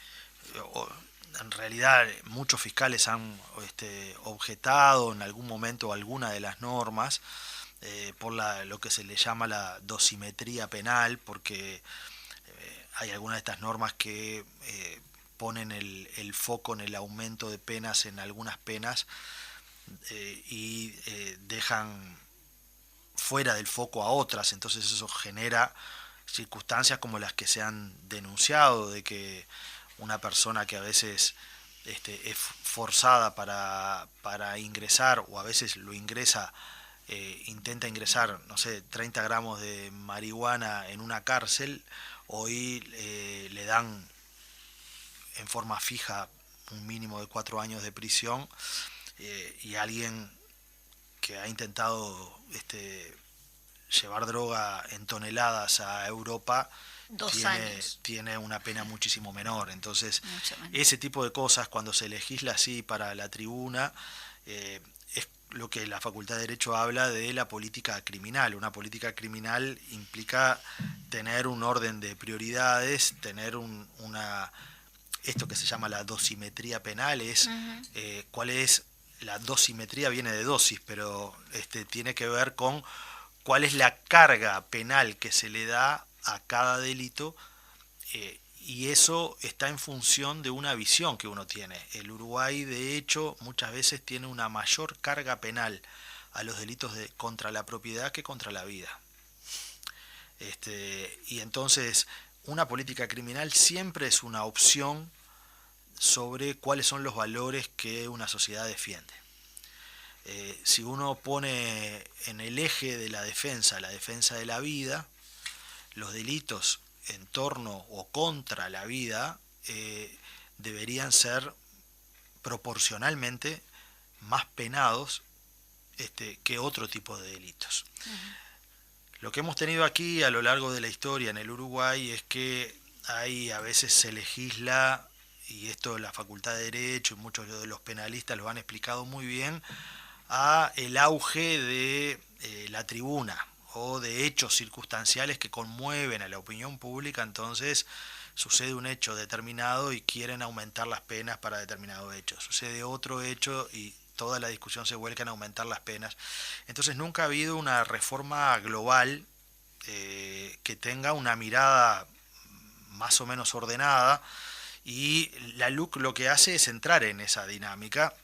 realidad muchos fiscales han objetado en algún momento alguna de las normas por lo que se le llama la dosimetría penal, porque hay algunas de estas normas que ponen el foco en el aumento de penas en algunas penas y dejan fuera del foco a otras. Entonces eso genera circunstancias como las que se han denunciado, de que una persona que a veces es forzada para ingresar, o a veces lo ingresa, intenta ingresar, no sé, 30 gramos de marihuana en una cárcel, hoy le dan en forma fija un mínimo de 4 años de prisión, y alguien que ha intentado llevar droga en toneladas a Europa 2 años. Tiene una pena muchísimo menor. Entonces, Mucho menor. ese tipo de cosas, cuando se legisla así para la tribuna, es lo que la Facultad de Derecho habla de la política criminal. Una política criminal implica tener un orden de prioridades, tener esto que se llama la dosimetría penal, es cuál es la dosimetría, viene de dosis, pero tiene que ver con cuál es la carga penal que se le da a cada delito, y eso está en función de una visión que uno tiene. El Uruguay, de hecho, muchas veces tiene una mayor carga penal a los delitos contra la propiedad que contra la vida. Y entonces, una política criminal siempre es una opción sobre cuáles son los valores que una sociedad defiende. Si uno pone en el eje de la defensa de la vida, los delitos en torno o contra la vida deberían ser proporcionalmente más penados que otro tipo de delitos. Lo que hemos tenido aquí a lo largo de la historia en el Uruguay es que a veces se legisla, y esto la Facultad de Derecho y muchos de los penalistas lo han explicado muy bien, a el auge de la tribuna o de hechos circunstanciales que conmueven a la opinión pública. Entonces sucede un hecho determinado y quieren aumentar las penas para determinado hecho. Sucede otro hecho y toda la discusión se vuelca en aumentar las penas. Entonces nunca ha habido una reforma global que tenga una mirada más o menos ordenada, y la LUC lo que hace es entrar en esa dinámica.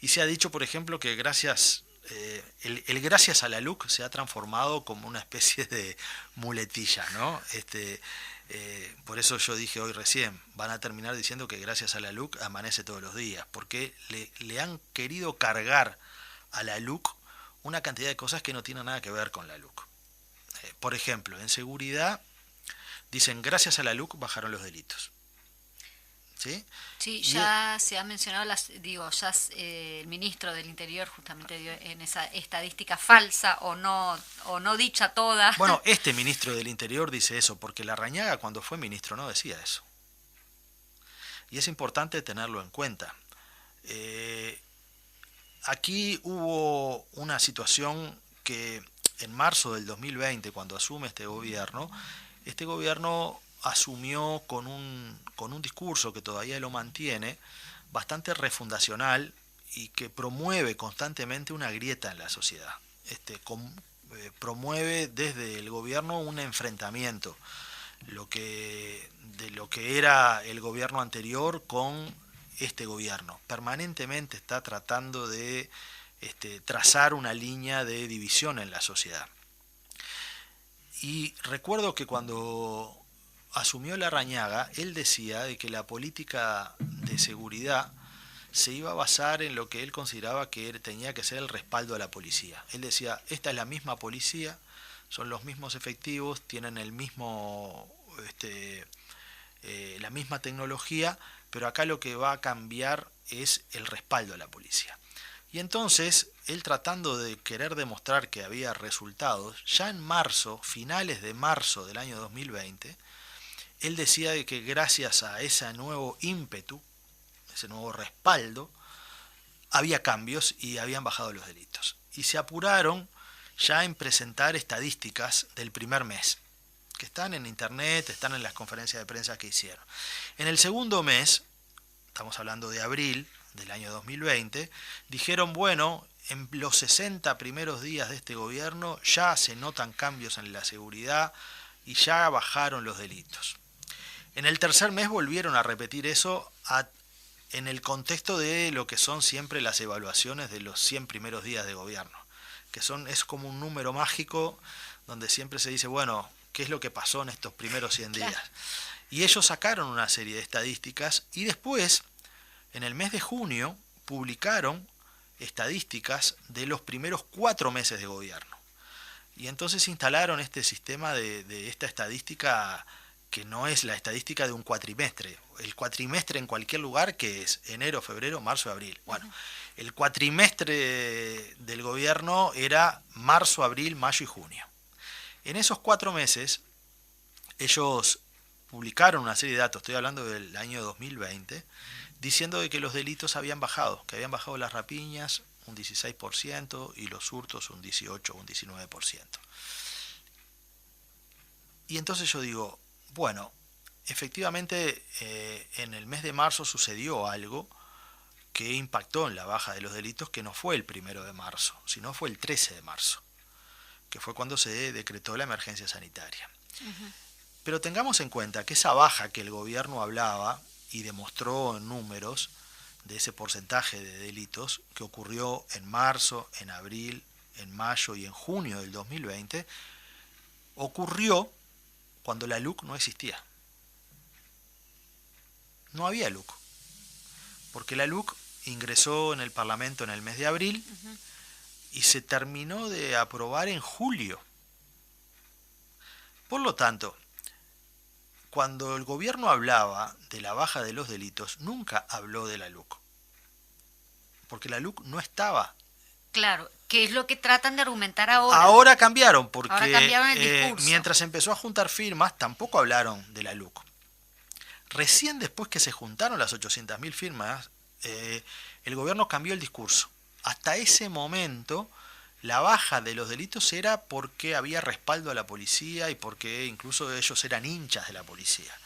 Y se ha dicho, por ejemplo, que gracias a la LUC se ha transformado como una especie de muletilla, ¿no? Por eso yo dije hoy recién, van a terminar diciendo que gracias a la LUC amanece todos los días, porque le han querido cargar a la LUC una cantidad de cosas que no tienen nada que ver con la LUC. Por ejemplo, en seguridad dicen gracias a la LUC bajaron los delitos. ¿Sí? Sí, ya se ha mencionado, el ministro del Interior justamente dio en esa estadística falsa o no dicha toda. Bueno, este ministro del Interior dice eso, porque Larrañaga cuando fue ministro no decía eso. Y es importante tenerlo en cuenta. Aquí hubo una situación que en marzo del 2020, cuando asume este gobierno asumió con un discurso que todavía lo mantiene, bastante refundacional y que promueve constantemente una grieta en la sociedad. Promueve desde el gobierno un enfrentamiento, de lo que era el gobierno anterior con este gobierno. Permanentemente está tratando de trazar una línea de división en la sociedad. Y recuerdo que cuando asumió Larrañaga, él decía de que la política de seguridad se iba a basar en lo que él consideraba que tenía que ser el respaldo a la policía. Él decía, esta es la misma policía, son los mismos efectivos, tienen la misma tecnología, pero acá lo que va a cambiar es el respaldo a la policía. Y entonces, él tratando de querer demostrar que había resultados, ya en marzo, finales de marzo del año 2020, él decía de que gracias a ese nuevo ímpetu, ese nuevo respaldo, había cambios y habían bajado los delitos. Y se apuraron ya en presentar estadísticas del primer mes, que están en internet, están en las conferencias de prensa que hicieron. En el segundo mes, estamos hablando de abril del año 2020, dijeron, bueno, en los 60 primeros días de este gobierno ya se notan cambios en la seguridad y ya bajaron los delitos. En el tercer mes volvieron a repetir eso en el contexto de lo que son siempre las evaluaciones de los 100 primeros días de gobierno, que es como un número mágico donde siempre se dice, bueno, ¿qué es lo que pasó en estos primeros 100 días? Claro. Y ellos sacaron una serie de estadísticas y después, en el mes de junio, publicaron estadísticas de los primeros 4 meses de gobierno. Y entonces instalaron este sistema de esta estadística que no es la estadística de un cuatrimestre. El cuatrimestre en cualquier lugar, que es enero, febrero, marzo, abril. Bueno, el cuatrimestre del gobierno era marzo, abril, mayo y junio. En esos 4 meses, ellos publicaron una serie de datos, estoy hablando del año 2020, diciendo de que los delitos habían bajado, que habían bajado las rapiñas un 16% y los hurtos un 18 o un 19%. Y entonces yo digo, bueno, efectivamente en el mes de marzo sucedió algo que impactó en la baja de los delitos, que no fue el 1 de marzo, sino fue el 13 de marzo, que fue cuando se decretó la emergencia sanitaria. Uh-huh. Pero tengamos en cuenta que esa baja que el gobierno hablaba y demostró en números de ese porcentaje de delitos que ocurrió en marzo, en abril, en mayo y en junio del 2020, ocurrió cuando la LUC no existía. No había LUC, porque la LUC ingresó en el Parlamento en el mes de abril uh-huh. y se terminó de aprobar en julio. Por lo tanto, cuando el gobierno hablaba de la baja de los delitos, nunca habló de la LUC, porque la LUC no estaba. Claro, que es lo que tratan de argumentar ahora. Ahora cambiaron, porque ahora cambiaron el discurso. Mientras empezó a juntar firmas, tampoco hablaron de la LUC. Recién después que se juntaron las 800.000 firmas, el gobierno cambió el discurso. Hasta ese momento, la baja de los delitos era porque había respaldo a la policía y porque incluso ellos eran hinchas de la policía.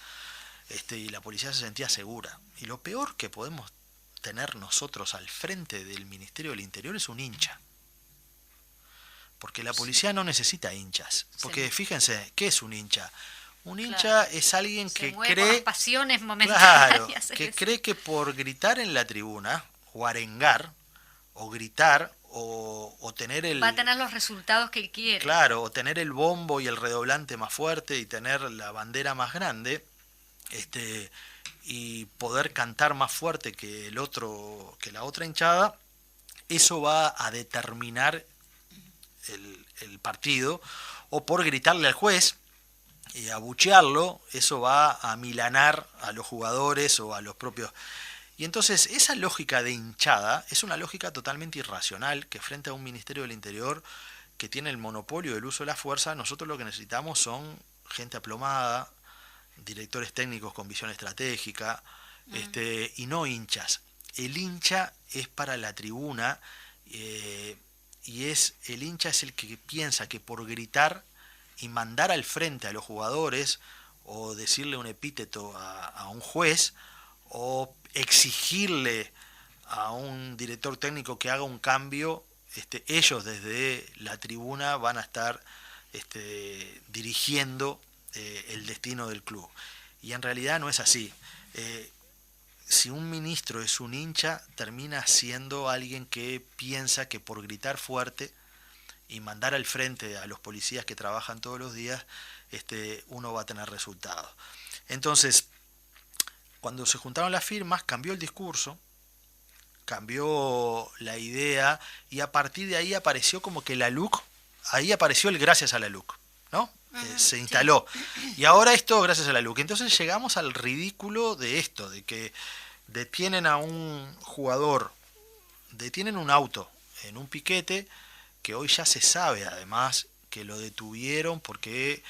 Y la policía se sentía segura. Y lo peor que podemos tener nosotros al frente del Ministerio del Interior es un hincha. Porque la policía no necesita hinchas. Porque fíjense, ¿qué es un hincha? Un hincha es alguien que cree por las pasiones momentáneas. Claro, que cree que por gritar en la tribuna, o arengar, o gritar, o tener el... va a tener los resultados que él quiere. Claro, o tener el bombo y el redoblante más fuerte y tener la bandera más grande, y poder cantar más fuerte que el otro, que la otra hinchada, eso va a determinar el partido. O por gritarle al juez y abuchearlo, eso va a amilanar a los jugadores o a los propios. Y entonces esa lógica de hinchada es una lógica totalmente irracional, que frente a un Ministerio del Interior que tiene el monopolio del uso de la fuerza, nosotros lo que necesitamos son gente aplomada, directores técnicos con visión estratégica, y no hinchas. El hincha es para la tribuna, y el hincha es el que piensa que por gritar y mandar al frente a los jugadores, o decirle un epíteto a un juez, o exigirle a un director técnico que haga un cambio, ellos desde la tribuna van a estar dirigiendo el destino del club. Y en realidad no es así. Si un ministro es un hincha, termina siendo alguien que piensa que por gritar fuerte y mandar al frente a los policías que trabajan todos los días, uno va a tener resultados. Entonces, cuando se juntaron las firmas, cambió el discurso, cambió la idea, y a partir de ahí apareció como que la LUC, ahí apareció el gracias a la LUC, ¿no? Se instaló. Sí. Y ahora esto gracias a la LUC. Entonces llegamos al ridículo de esto, de que detienen a un jugador, detienen un auto en un piquete, que hoy ya se sabe además que lo detuvieron porque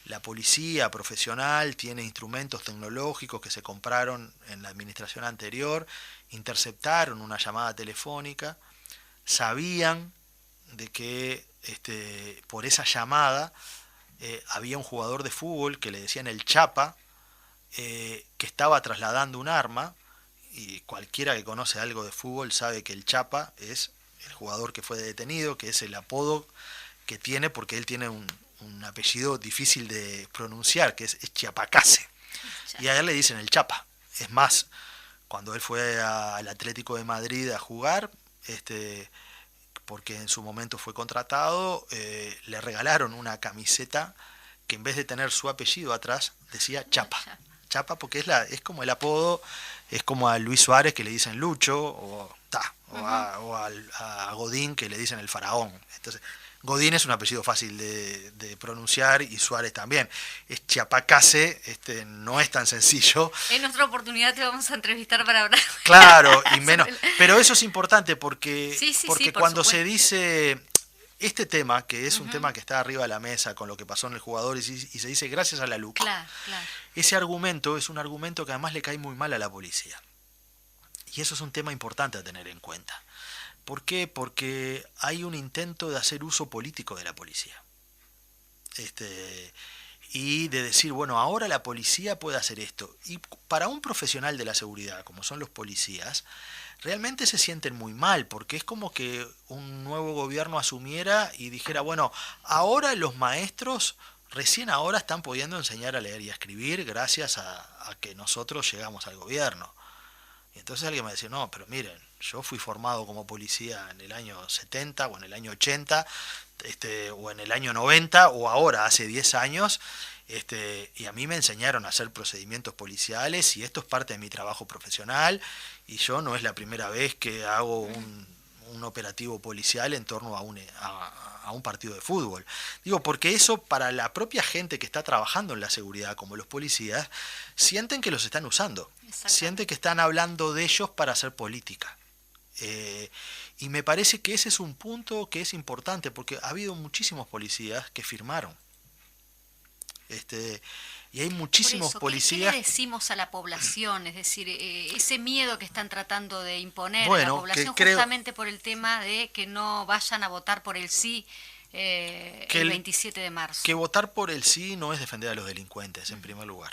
la policía profesional tiene instrumentos tecnológicos que se compraron en la administración anterior, interceptaron una llamada telefónica, sabían de que por esa llamada había un jugador de fútbol que le decían el Chapa, que estaba trasladando un arma, y cualquiera que conoce algo de fútbol sabe que el Chapa es el jugador que fue detenido, que es el apodo que tiene porque él tiene un apellido difícil de pronunciar, que es Chiapacase, y a él le dicen el Chapa. Es más, cuando él fue al Atlético de Madrid a jugar, porque en su momento fue contratado, le regalaron una camiseta que en vez de tener su apellido atrás decía Chapa. Chapa porque es como el apodo, es como a Luis Suárez que le dicen Lucho, o a Godín que le dicen el Faraón. Entonces, Godín es un apellido fácil de pronunciar, y Suárez también. Es Chiapacase, no es tan sencillo. En otra oportunidad te vamos a entrevistar para hablar. Claro, y menos. Pero eso es importante porque, sí, cuando supuesto. se dice este tema, que es un tema que está arriba de la mesa con lo que pasó en el jugador y se dice gracias a la LUC, Claro. ese argumento es un argumento que además le cae muy mal a la policía. Y eso es un tema importante a tener en cuenta. ¿Por qué? Porque hay un intento de hacer uso político de la policía. Y de decir, bueno, ahora la policía puede hacer esto. Y para un profesional de la seguridad, como son los policías, realmente se sienten muy mal, porque es como que un nuevo gobierno asumiera y dijera, bueno, ahora los maestros recién ahora están pudiendo enseñar a leer y a escribir gracias a que nosotros llegamos al gobierno. Y entonces alguien me decía, no, pero miren, yo fui formado como policía en el año 70 o en el año 80, o en el año 90 o ahora, hace 10 años, y a mí me enseñaron a hacer procedimientos policiales y esto es parte de mi trabajo profesional y yo no es la primera vez que hago un operativo policial en torno a un partido de fútbol. Digo, porque eso para la propia gente que está trabajando en la seguridad, como los policías, sienten que los están usando, sienten que están hablando de ellos para hacer política. Y me parece que ese es un punto que es importante, porque ha habido muchísimos policías que firmaron. Y hay muchísimos Por eso, policías. ¿qué le decimos a la población? Es decir, ese miedo que están tratando de imponer a la Bueno, población justamente por el tema de que no vayan a votar por el sí el 27 de marzo. Que votar por el sí no es defender a los delincuentes, en primer lugar.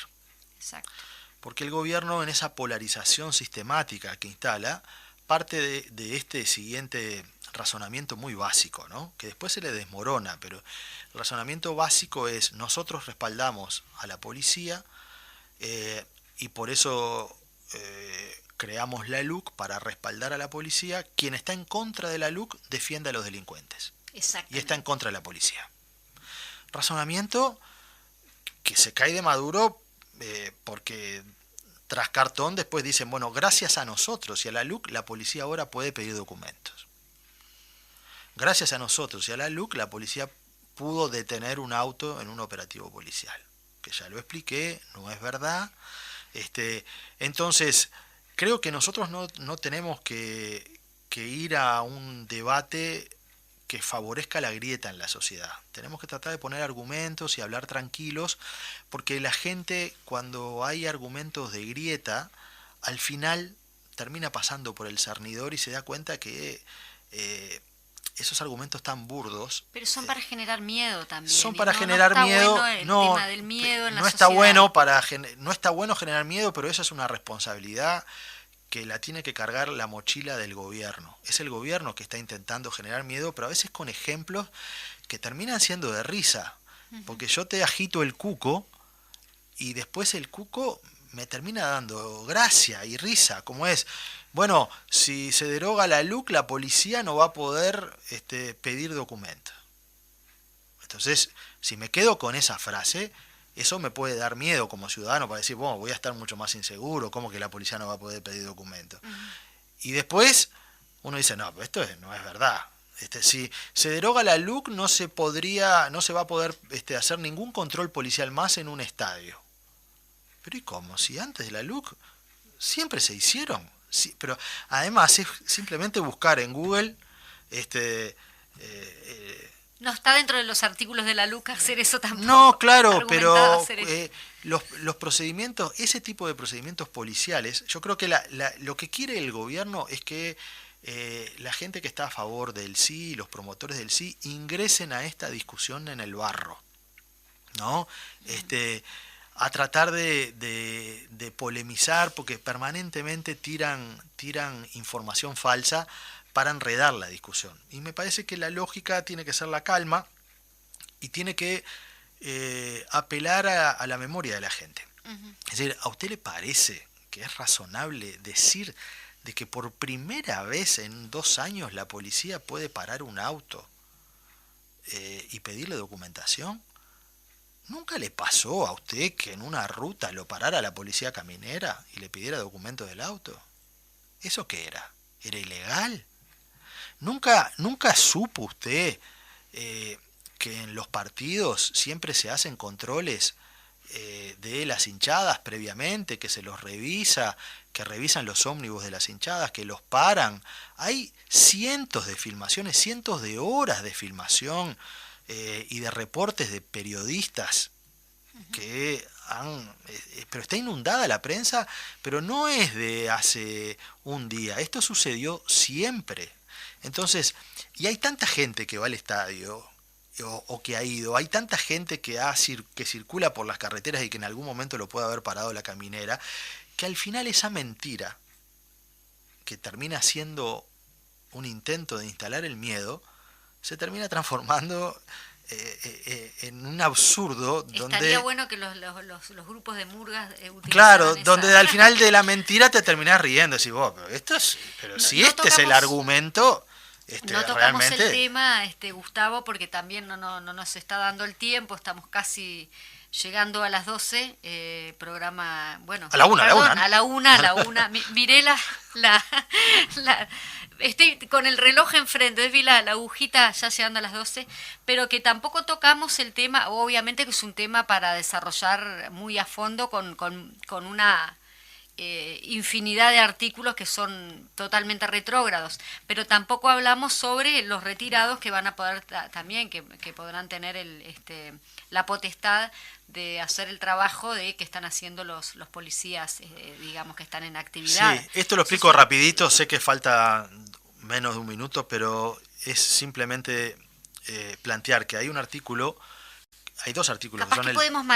Exacto. Porque el gobierno, en esa polarización sistemática que instala, parte de este siguiente razonamiento muy básico, ¿no? Que después se le desmorona, pero el razonamiento básico es: nosotros respaldamos a la policía y por eso creamos la LUC para respaldar a la policía. Quien está en contra de la LUC defiende a los delincuentes y está en contra de la policía. Razonamiento que se cae de maduro porque tras cartón después dicen, bueno, gracias a nosotros y a la LUC la policía ahora puede pedir documentos. Gracias a nosotros y a la LUC la policía pudo detener un auto en un operativo policial. Que ya lo expliqué, no es verdad. Entonces, creo que nosotros no tenemos que ir a un debate que favorezca la grieta en la sociedad. Tenemos que tratar de poner argumentos y hablar tranquilos, porque la gente, cuando hay argumentos de grieta, al final termina pasando por el cernidor y se da cuenta que esos argumentos tan burdos... Pero son para generar miedo también. Son para generar miedo. Bueno el tema del miedo en la está sociedad. No está bueno generar miedo, pero eso es una responsabilidad que la tiene que cargar la mochila del gobierno. Es el gobierno que está intentando generar miedo, pero a veces con ejemplos que terminan siendo de risa. Porque yo te agito el cuco y después el cuco me termina dando gracia y risa, como es, bueno, si se deroga la LUC, la policía no va a poder pedir documentos. Entonces, si me quedo con esa frase, eso me puede dar miedo como ciudadano para decir, bueno, voy a estar mucho más inseguro, ¿cómo que la policía no va a poder pedir documentos? Y después uno dice, no, pero esto no es verdad. Si se deroga la LUC, no se va a poder hacer ningún control policial más en un estadio. Pero ¿y cómo? Si antes de la LUC siempre se hicieron. Sí, pero además es simplemente buscar en Google no está dentro de los artículos de la LUC hacer eso tampoco. No, claro, pero los procedimientos, ese tipo de procedimientos policiales, yo creo que lo que quiere el gobierno es que la gente que está a favor del sí, los promotores del sí, ingresen a esta discusión en el barro, ¿no? A tratar de polemizar, porque permanentemente tiran información falsa para enredar la discusión. Y me parece que la lógica tiene que ser la calma y tiene que apelar a la memoria de la gente. Es decir, ¿a usted le parece que es razonable decir de que por primera vez en 2 años la policía puede parar un auto y pedirle documentación? ¿Nunca le pasó a usted que en una ruta lo parara la policía caminera y le pidiera documentos del auto? ¿Eso qué era? ¿Era ilegal? ¿Nunca supo usted que en los partidos siempre se hacen controles de las hinchadas previamente, que se los revisa, que revisan los ómnibus de las hinchadas, que los paran. Hay cientos de filmaciones, cientos de horas de filmación y de reportes de periodistas que pero está inundada la prensa, pero no es de hace un día, esto sucedió siempre. Entonces, y hay tanta gente que va al estadio o que ha ido, hay tanta gente que circula por las carreteras y que en algún momento lo puede haber parado la caminera, que al final esa mentira, que termina siendo un intento de instalar el miedo, se termina transformando en un absurdo. Estaría bueno que los grupos de murgas utilizaran claro, esa... donde al final de la mentira te terminás riendo, decís vos, pero si no este tocamos, es el argumento, no tocamos realmente... el tema, Gustavo, porque también no nos está dando el tiempo, estamos casi llegando a las 12, programa, bueno... A la una. A la una. Miré estoy con el reloj enfrente, vi la agujita ya llegando a las 12, pero que tampoco tocamos el tema, obviamente que es un tema para desarrollar muy a fondo con una infinidad de artículos que son totalmente retrógrados, pero tampoco hablamos sobre los retirados que van a poder también, que podrán tener la potestad de hacer el trabajo que están haciendo los policías, digamos, que están en actividad. Sí, esto lo explico rapidito, sé que falta menos de un minuto, pero es simplemente plantear que hay un artículo, hay dos artículos. Capaz que podemos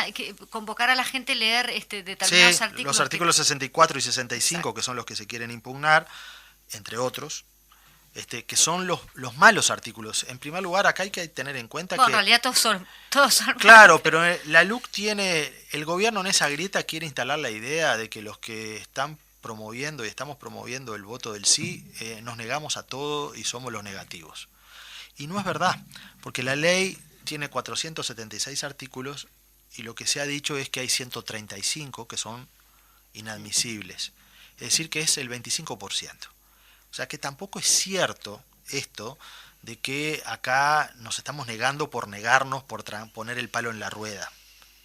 convocar a la gente a leer determinados artículos. Los artículos 64 y 65, exacto, que son los que se quieren impugnar, entre otros, que son los malos artículos. En primer lugar, acá hay que tener en cuenta que... en realidad todos son claro, pero la LUC el gobierno en esa grieta quiere instalar la idea de que los que están promoviendo y estamos promoviendo el voto del sí, nos negamos a todo y somos los negativos. Y no es verdad, porque la ley tiene 476 artículos y lo que se ha dicho es que hay 135 que son inadmisibles. Es decir, que es el 25%. O sea que tampoco es cierto esto de que acá nos estamos negando por negarnos, por poner el palo en la rueda.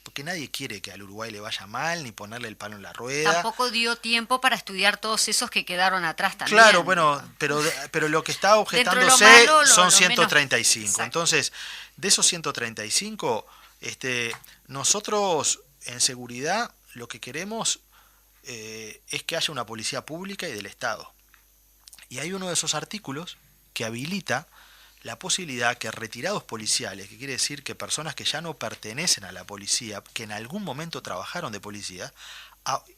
Porque nadie quiere que al Uruguay le vaya mal, ni ponerle el palo en la rueda. Tampoco dio tiempo para estudiar todos esos que quedaron atrás también. Claro, bueno, pero lo que está objetándose son 135. Menos... Entonces, de esos 135, nosotros en seguridad lo que queremos es que haya una policía pública y del Estado. Y hay uno de esos artículos que habilita la posibilidad que retirados policiales, que quiere decir que personas que ya no pertenecen a la policía, que en algún momento trabajaron de policía,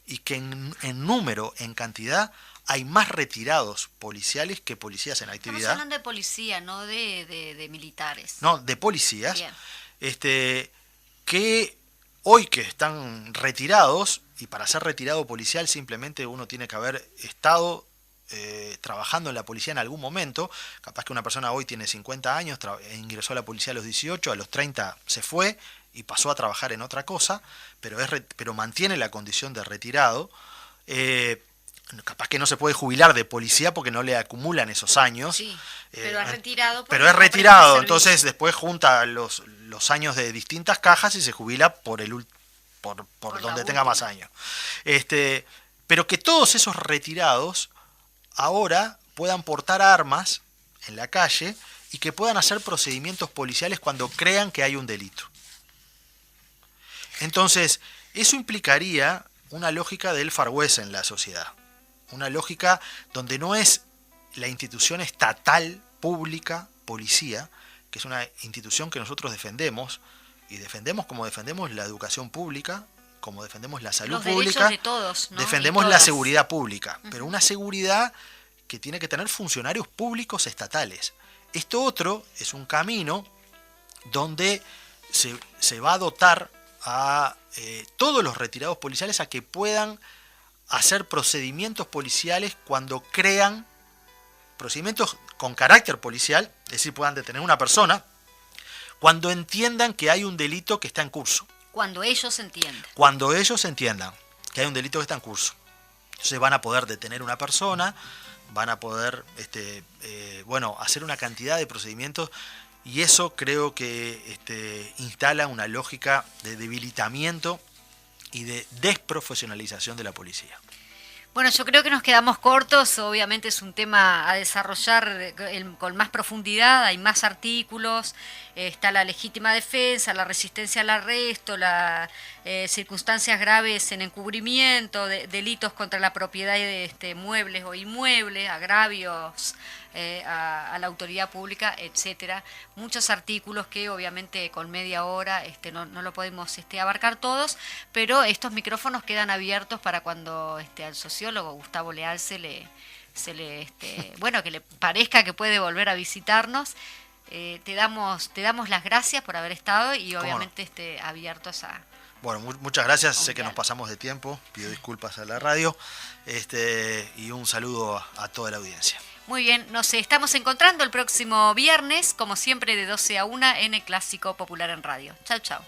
y que en número, en cantidad, hay más retirados policiales que policías en actividad. Estamos hablando de policía, no de militares. No, de policías. Bien. Que hoy que están retirados, y para ser retirado policial simplemente uno tiene que haber estado trabajando en la policía en algún momento. Capaz que una persona hoy tiene 50 años, ingresó a la policía a los 18, a los 30 se fue y pasó a trabajar en otra cosa, pero mantiene la condición de retirado. Capaz que no se puede jubilar de policía porque no le acumulan esos años. Sí, pero es retirado. Pero es retirado, entonces después junta los años de distintas cajas y se jubila por donde tenga más años. Pero que todos esos retirados ahora puedan portar armas en la calle y que puedan hacer procedimientos policiales cuando crean que hay un delito. Entonces, eso implicaría una lógica del Far West en la sociedad. Una lógica donde no es la institución estatal, pública, policía, que es una institución que nosotros defendemos, y defendemos como defendemos la educación pública, como defendemos la salud pública, de todos, ¿no? Defendemos la seguridad pública, pero una seguridad que tiene que tener funcionarios públicos estatales. Esto otro es un camino donde se va a dotar a todos los retirados policiales a que puedan hacer procedimientos policiales cuando crean procedimientos con carácter policial, es decir, puedan detener a una persona, cuando entiendan que hay un delito que está en curso. Cuando ellos entiendan. Cuando ellos entiendan que hay un delito que está en curso. Entonces van a poder detener a una persona, van a poder hacer una cantidad de procedimientos, y eso creo que instala una lógica de debilitamiento y de desprofesionalización de la policía. Bueno, yo creo que nos quedamos cortos, obviamente es un tema a desarrollar con más profundidad, hay más artículos, está la legítima defensa, la resistencia al arresto, las circunstancias graves en encubrimiento, delitos contra la propiedad de muebles o inmuebles, agravios a la autoridad pública, etcétera. Muchos artículos que obviamente con media hora no lo podemos abarcar todos, pero estos micrófonos quedan abiertos para cuando al sociólogo Gustavo Leal se le que le parezca que puede volver a visitarnos. Te damos las gracias por haber estado y obviamente abiertos a... Bueno, muchas gracias, sé que nos pasamos de tiempo, pido disculpas a la radio, y un saludo a toda la audiencia. Muy bien, nos estamos encontrando el próximo viernes, como siempre de 12 a 1 en el Clásico Popular en Radio. Chau, chau.